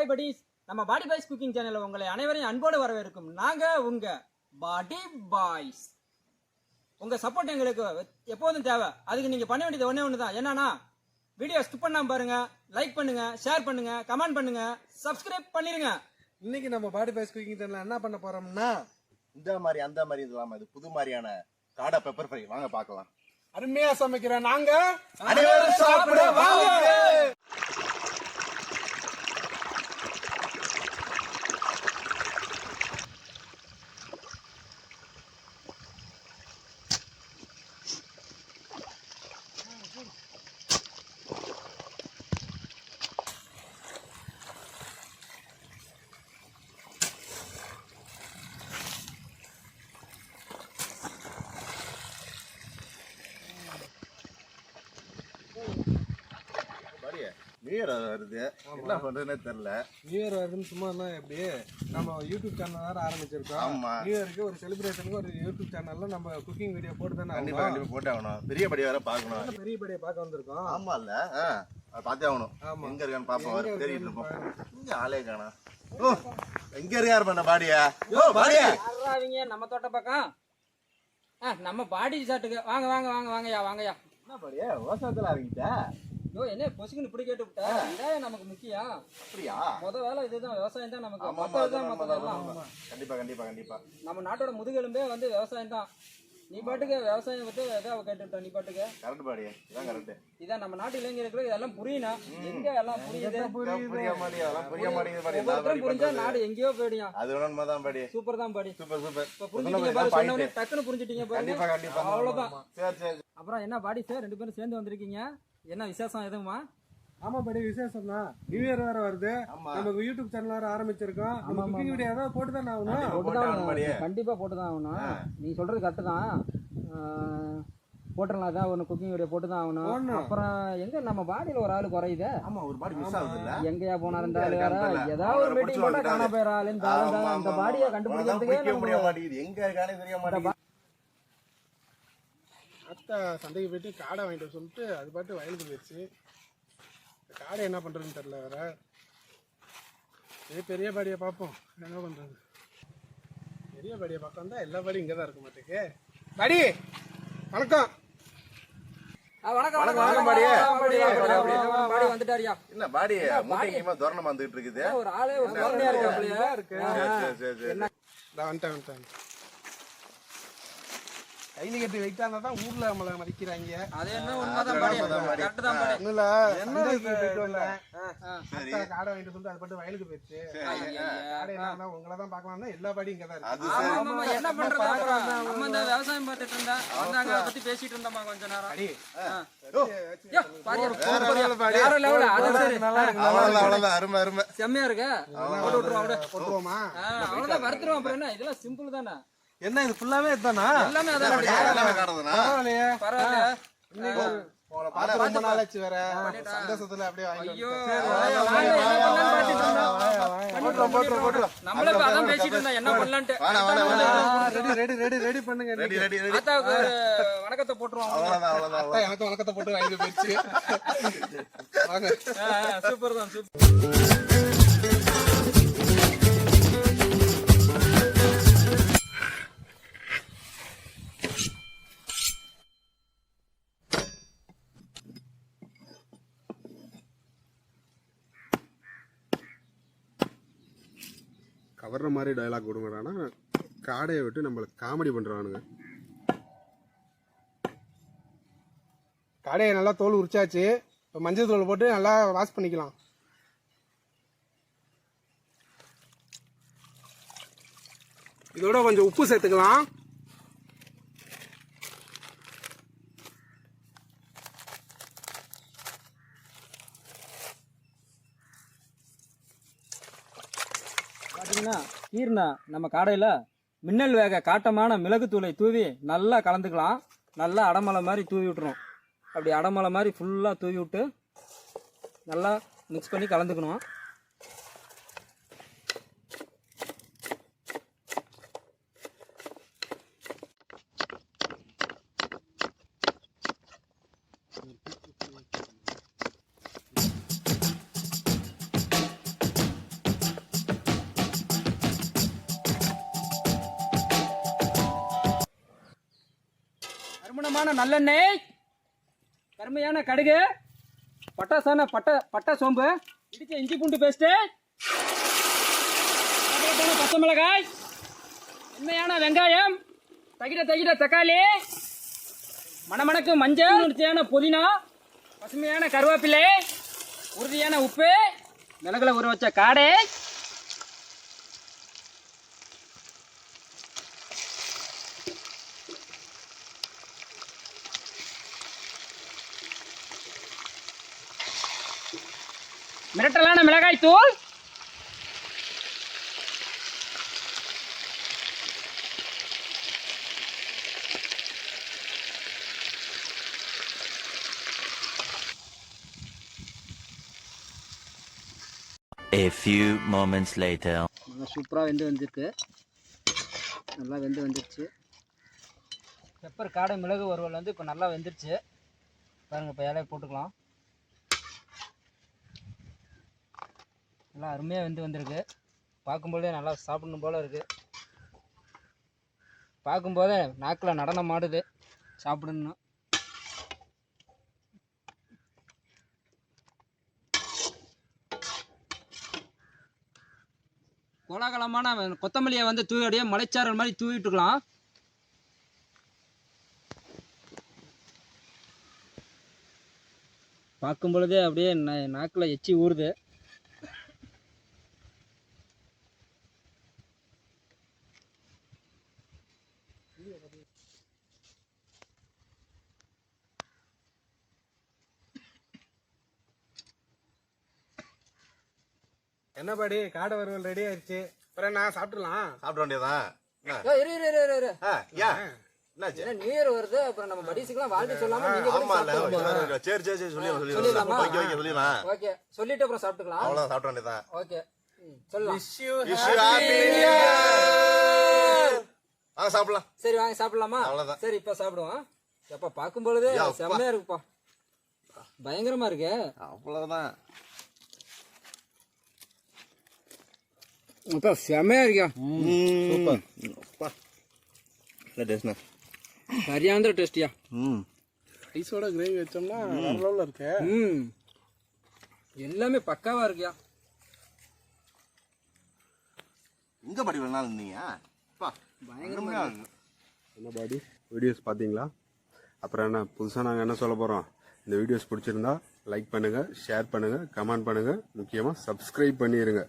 Hi buddies, நம்ம பாடி boys cooking சேனல்ல உங்களை அனைவரையும் அன்போடு வரவேற்கும் நாங்க உங்க பாடி பாய்ஸ். உங்க சப்போர்ட் எங்களுக்கு எப்போதும் தேவை. அதுக்கு நீங்க பண்ண வேண்டியது ஒண்ணே தான். என்னன்னா வீடியோ ஸ்கிப் பண்ணாம பாருங்க, லைக் பண்ணுங்க, ஷேர் பண்ணுங்க, கமெண்ட் பண்ணுங்க, சப்ஸ்கிரைப் பண்ணிருங்க. இன்னைக்கு நம்ம பாடி பாய்ஸ் குக்கிங் சேனல்ல என்ன பண்ண போறோம்னா இந்த மாதிரி அந்த மாதிரி இல்லாம இது புது மாதிரியான காடை பெப்பர் ஃப்ரை வாங்க பார்க்கலாம். அருமையா சமைக்கிறோம் நாங்க. அனைவரும் சாப்பிட வாங்க. நியூ இயர் வருது, என்ன பண்றதுன்னே தெரியல. நியூ இயர் வருதுன்னு சும்மா எப்படி நம்ம யூடியூப் சேனல் வேற ஆரம்பிச்சிருக்கோம். நியூ இயருக்கு ஒரு செலிப்ரேஷனுக்கு ஒரு யூடியூப் சேனல்ல நம்ம குக்கிங் வீடியோ போட்டு தானே கண்டிப்பா போட்டு ஆகணும். பெரிய படி வேற பாக்கணும். பெரிய படியை பார்க்க வந்திருக்கோம். ஆமா இல்ல பார்த்தே ஆகணும். எங்க இருக்கான்னு பாப்போம், தேடிட்டு இருப்போம். இங்க ஆளே காணோம். ஓ எங்க இருக்காரு பண்ண பாடியா? யோ பாடியா அவங்க நம்ம தோட்ட பக்கம் நம்ம பாடி சாட்டுக்கு வாங்க வாங்க வாங்க வாங்கயா வாங்கயா. என்ன பாடியா விவசாயத்துல ஆரம்பிச்சா? யோ என்ன பொசுக்குன்னு இப்படி கேட்டு விட்டா? இதான் நமக்கு முக்கியம். அப்படியா? முத வேலை இதுதான், விவசாயம் தான் நமக்கு. கண்டிப்பா கண்டிப்பா கண்டிப்பா நம்ம நாட்டோட முதுகெலும்பே வந்து விவசாயம் தான். நீ பாட்டுக்கு விவசாயம் பத்தி ஏதாவது கேட்டுவிட்ட நீ பாட்டுக்கு. கரெக்ட் பாடியா, இதான் கரெக்ட். இதான் நம்ம நாட்டு இளைஞர்களுக்கு இதெல்லாம் புரியணும். எங்க எல்லாம் புரியுது? புரிய மாட்டேங்குது. புரிஞ்சா நாடு எங்கேயோ போயிடும். அது உண்மைதான் பாடி. சூப்பர் தான் பாடி. Super super. இப்ப புரிஞ்சுட்டீங்க பாரு, சொன்ன உடனே டக்குன்னு புரிஞ்சுட்டீங்க பாருங்க. கண்டிப்பா கண்டிப்பா. அவ்வளவுதான். சரி சரி. அப்புறம் என்ன பாடி சார், ரெண்டு பேரும் சேர்ந்து வந்திருக்கீங்க, என்ன விசேஷம் எதுவுமா? ஆமா படி விசேஷம் தான். நியூ இயர் வேற வருது, நமக்கு யூடியூப் சேனல் வேற ஆரம்பிச்சிருக்கோம். நம்ம குக்கிங் வீடியோ ஏதாவது போட்டு தானே ஆகணும். கண்டிப்பா போட்டுதான் ஆகணும். நீ சொல்றது கரெக்ட் தான். போட்டுடலாம், அதான் ஒன்று குக்கிங் வீடியோ போட்டு தான் ஆகணும். அப்புறம் எங்க நம்ம பாடியில ஒரு ஆளு குறையுது. ஆமா ஒரு பாடி மிஸ் ஆகுது இல்ல? எங்கயா போனா ரெண்டு ஆளு வேற ஏதாவது ஒரு மீட்டிங் போட்டா காண போயிற ஆளு. இந்த பாடியை கண்டுபிடிக்கிறதுக்கே முடிய மாட்டேங்குது. எங்க இருக்கானே தெரிய மாட்டேங்குது. அத்தை சந்தைக்கு போயிட்டு காடை வாங்கிட்டு சொல்லிட்டு அது பாட்டு வயலுக்கு போயிடுச்சு. காடை என்ன பண்றதுன்னு தெரியல வேற. பெரிய பாடியை பார்ப்போம் என்ன பண்றது. பெரிய பாடியை பார்க்க வந்தா எல்லா பாடியும் இங்கே தான் இருக்க மாட்டேங்க. பாடி வணக்கம். வணக்கம் வணக்கம் பாடி. பாடி வந்துட்டாரியா? என்ன பாடி முட்டைங்கமா தோரணமா வந்துட்டு இருக்குது. ஒரு ஆளே ஒரு தோரணையா இருக்கு. வந்துட்டேன். கைலி கட்டி வைத்தாங்க தான் ஊர்ல நம்மள மதிக்கிறாங்க. அது என்ன உண்மைதான் பாடி. கரெக்ட் தான் பாடி. இல்ல என்ன போயிட்டு வந்தேன். சரி காடை வாங்கிட்டு வந்து அது பட்டு வயலுக்கு போயிடுச்சு. காடை என்ன உங்களை தான் பார்க்கலாம்னா எல்லா பாடியும் இங்க தான் இருக்கு. ஆமா என்ன பண்றது? நம்ம இந்த விவசாயம் பார்த்துட்டு இருந்தா வந்தாங்க, அதை பத்தி பேசிட்டு இருந்தோமா கொஞ்ச நேரம். அடி வேற லெவல். அது சரி, அவ்வளவுதான். அருமை அருமை செம்மையா இருக்கு. போட்டு விட்டுருவோம் அப்படியே. போட்டுருவோமா? அவ்வளவுதான், வறுத்துருவோம். அப்புறம் என்ன, இதெல்லாம் சிம்பிள் தானே. என்ன இது ஃபுல்லாவே இதுதானா? எல்லாமே அதான். பரவாயில்லையே பரவாயில்ல. உங்களை பார்த்து ரொம்ப நாள் ஆச்சு வேற. சந்தோஷத்துல அப்படியே வாங்கி ஐயோ போட்டுரும். நம்மளே அதான் பேசிட்டு இருந்தோம் என்ன பண்ணலான்ட்டு. ரெடி பண்ணுங்க. அத்தாவுக்கு ஒரு வணக்கத்தை போட்டுருவோம். அத்தை எனக்கு வணக்கத்தை போட்டு வாங்கி போயிடுச்சு. வாங்க. சூப்பர் தான், சூப்பர். கவர்ற மாதிரி டயலாக் கொடுங்கடானா காடையை விட்டு நம்மளுக்கு காமெடி பண்றானுங்க. காடையை நல்லா தோல் உரிச்சாச்சு. இப்போ மஞ்சள் தூள் போட்டு நல்லா வாஷ் பண்ணிக்கலாம். இதோட கொஞ்சம் உப்பு சேர்த்துக்கலாம். பார்த்தீங்கன்னா கீர்னா நம்ம காடையில் மின்னல் வேக காட்டமான மிளகுத்தூளை தூவி நல்லா கலந்துக்கலாம். நல்லா அடமலை மாதிரி தூவி விட்டுரும். அப்படி அடமலை மாதிரி ஃபுல்லாக தூவி விட்டு நல்லா மிக்ஸ் பண்ணி கலந்துக்கணும். நறுமணமான நல்லெண்ணெய், கருமையான கடுகு, பட்டாசான பட்டை சோம்பு, இடிச்ச இஞ்சி பூண்டு பேஸ்ட்டு, பச்சை மிளகாய், உண்மையான வெங்காயம், தகிட தக்காளி, மணமணக்கு மஞ்சள், உறுதியான புதினா, பசுமையான கருவேப்பிலை, உறுதியான உப்பு, மிளகுல ஊற வச்ச காடை, மிரட்டலான மிளகாய் தூள், A few moments later. நல்லா சூப்பராக வெந்து வந்திருக்கு. நல்லா வெந்து வந்துருச்சு. பெப்பர் காடை மிளகு வறுவல் வந்து இப்போ நல்லா வெந்துருச்சு பாருங்கள். இப்போ இலையை போட்டுக்கலாம். நல்லா அருமையாக வெந்து வந்திருக்கு. பார்க்கும்போதே நல்லா சாப்பிடணும் போல் இருக்குது. பார்க்கும்போதே நாக்கில் நடனம் ஆடுது சாப்பிடணும். கோலாகலமான கொத்தமல்லியை வந்து தூவிடைய மலைச்சாரல் மாதிரி தூவிட்டுக்கலாம். பார்க்கும் பொழுதே அப்படியே நாக்கில் எச்சி ஊறுது. என்ன பாடி காடை வறுவல் ரெடி ஆயிடுச்சு. அப்புறம் நான் சாப்பிட்டுலாம். சாப்பிட வேண்டியதான். நியூ இயர் வருது. அப்புறம் நம்ம படிச்சுக்கலாம். வாழ்த்து சொல்லாம சரி சரி சரி சொல்லிடலாம். ஓகே சொல்லிட்டு அப்புறம் சாப்பிட்டுக்கலாம். அவ்வளவுதான், சாப்பிட வேண்டியதான். ஓகே சொல்லலாம். வாங்க சாப்பிடலாம். சரி வாங்க சாப்பிடலாமா? அவ்வளவுதான். சரி இப்ப சாப்பிடுவோம். எப்ப பார்க்கும் பொழுது செம்மையா இருக்குப்பா. பயங்கரமா இருக்கு. அவ்வளவுதான். அப்பா செம்மையா இருக்கியா? சூப்பர். டேஸ்ட்ண்ணா சரியாந்திர டேஸ்டியா. ரைஸோட கிரேவி வச்சோம்னா வேற லெவல்ல இருக்கு. எல்லாமே பக்காவா இருக்கியா. எங்க படி வேணாலும் இருந்தீங்க பயங்கரமா இருக்கு. என்ன பாடி வீடியோஸ் பார்த்தீங்களா? அப்புறம் என்ன புதுசாக நாங்கள் என்ன சொல்ல போகிறோம்? இந்த வீடியோஸ் பிடிச்சிருந்தா லைக் பண்ணுங்கள், ஷேர் பண்ணுங்கள், கமெண்ட் பண்ணுங்கள், முக்கியமாக சப்ஸ்கிரைப் பண்ணிடுங்க.